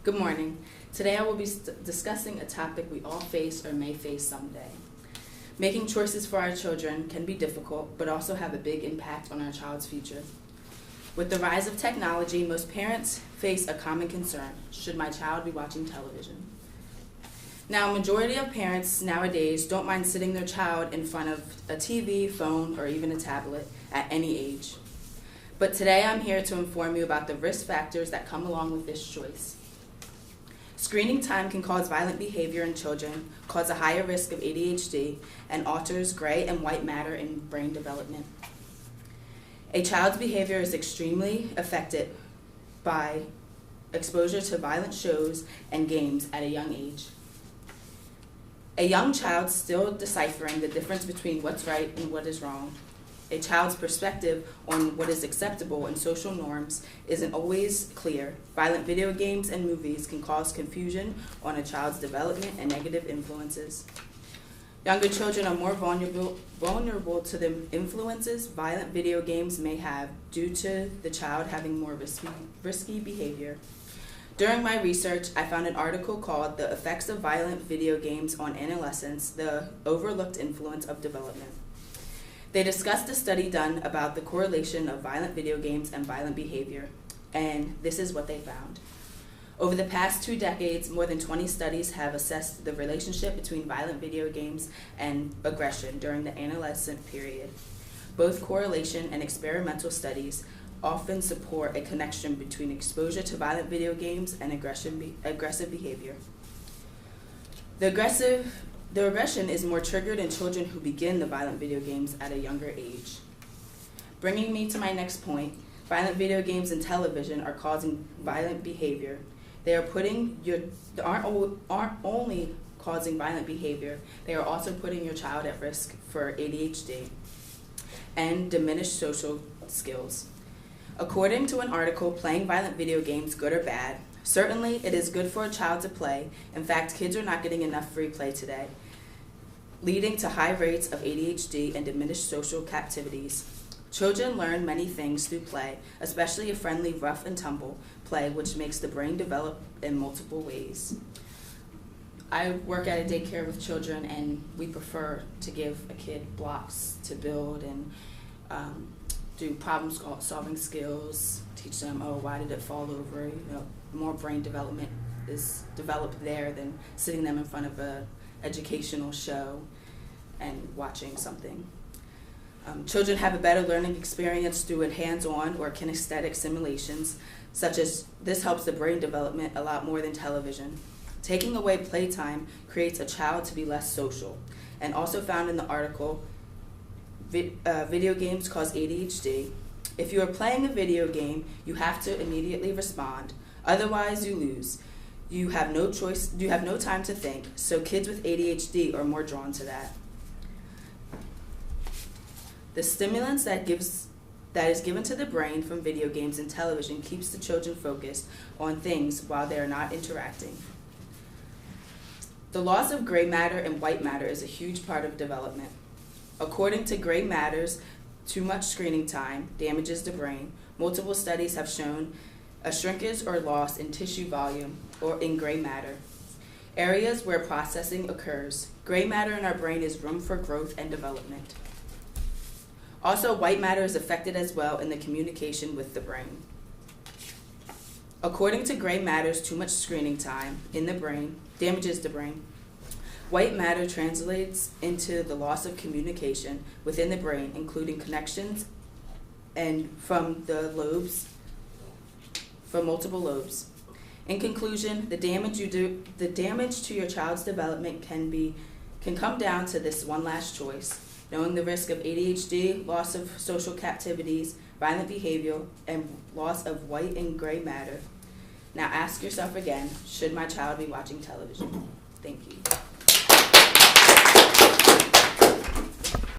Good morning. Today I will be discussing a topic we all face or may face someday. Making choices for our children can be difficult, but also have a big impact on our child's future. With the rise of technology, most parents face a common concern: should my child be watching television? Now, a majority of parents nowadays don't mind sitting their child in front of a TV, phone, or even a tablet at any age. But today I'm here to inform you about the risk factors that come along with this choice. Screening time can cause violent behavior in children, cause a higher risk of ADHD, and alters gray and white matter in brain development. A child's behavior is extremely affected by exposure to violent shows and games at a young age. A young child still deciphering the difference between what's right and what is wrong. A child's perspective on what is acceptable in social norms isn't always clear. Violent video games and movies can cause confusion on a child's development and negative influences. Younger children are more vulnerable to the influences violent video games may have due to the child having more risky behavior. During my research, I found an article called "The Effects of Violent Video Games on Adolescents: The Overlooked Influence of Development." They discussed a study done about the correlation of violent video games and violent behavior, and this is what they found. Over the past 2 decades, more than 20 studies have assessed the relationship between violent video games and aggression during the adolescent period. Both correlation and experimental studies often support a connection between exposure to violent video games and aggressive behavior. The aggression is more triggered in children who begin the violent video games at a younger age. Bringing me to my next point, violent video games and television are causing violent behavior. They aren't only causing violent behavior, they are also putting your child at risk for ADHD and diminished social skills. According to an article, playing violent video games, good or bad? Certainly, it is good for a child to play. In fact, kids are not getting enough free play today, leading to high rates of ADHD and diminished social capabilities. Children learn many things through play, especially a friendly rough and tumble play, which makes the brain develop in multiple ways. I work at a daycare with children, and we prefer to give a kid blocks to build and do problem-solving skills, teach them, why did it fall over? More brain development is developed there than sitting them in front of an educational show and watching something. Children have a better learning experience through hands-on or kinesthetic simulations, such as this helps the brain development a lot more than television. Taking away playtime creates a child to be less social, and also found in the article, video games cause ADHD. If you are playing a video game, you have to immediately respond. Otherwise, you lose. You have no choice. You have no time to think. So kids with ADHD are more drawn to that. The stimulants that is given to the brain from video games and television keeps the children focused on things while they are not interacting. The loss of gray matter and white matter is a huge part of development. According to gray matters, too much screening time damages the brain. Multiple studies have shown a shrinkage or loss in tissue volume or in gray matter, areas where processing occurs. Gray matter in our brain is room for growth and development. Also, white matter is affected as well in the communication with the brain. According to gray matters, too much screening time in the brain damages the brain. White matter translates into the loss of communication within the brain, including connections and from multiple lobes. In conclusion, the damage to your child's development can come down to this one last choice: knowing the risk of ADHD, loss of social capabilities, violent behavior, and loss of white and gray matter. Now ask yourself again, should my child be watching television? Thank you.